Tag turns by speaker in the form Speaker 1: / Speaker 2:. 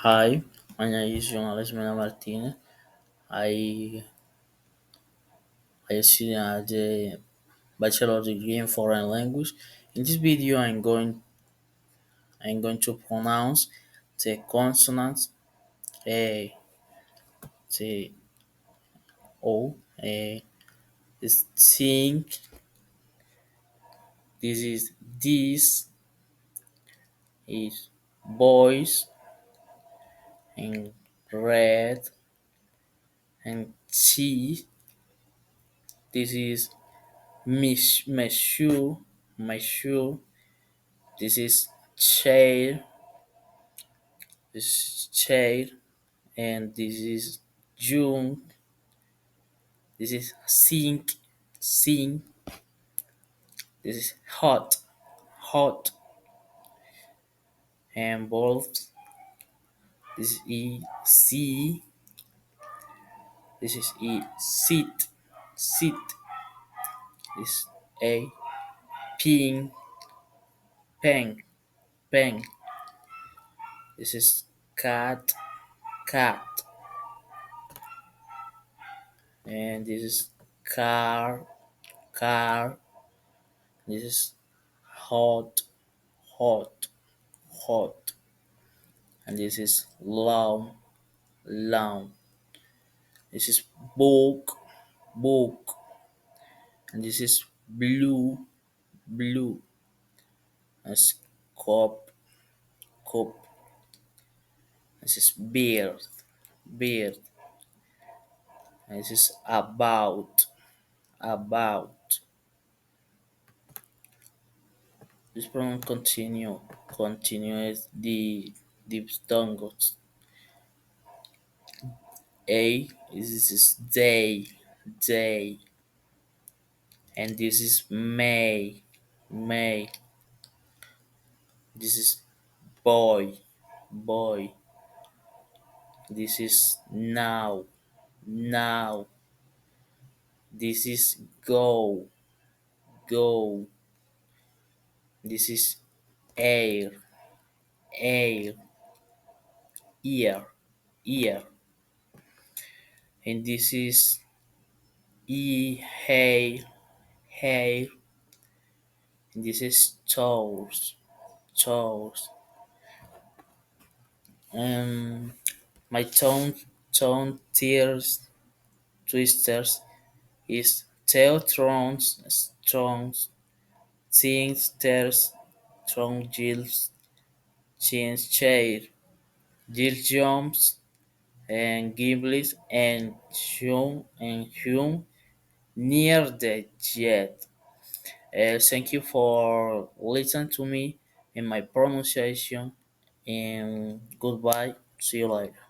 Speaker 1: Hi, my name is João Martinez. I I study at the bachelor degree in foreign language. In this video, I'm going to pronounce the consonants a, the o, a, is think. This is boys and red and tea. This is monsieur. This is chair. This is chair. And this is June. This is sink. This is hot, and both. This is see. This is sit. This is a ping, peng. This is cat, and this is car. This is hot, hot, hot, and this is long. This is book, and this is blue. As cup. This is beard. And this is about. This pronoun continues the tongues. This is day, and this is May. This is boy. This is now. This is go. This is air, ear, ear. And this is hair. And this is toes. My tone tears, twisters is theotrons, strongs, things, tears, strong jills, chins, chair, jill jumps, and gimbles, and hum near the jet. Thank you for listening to me and my pronunciation. And goodbye. See you later.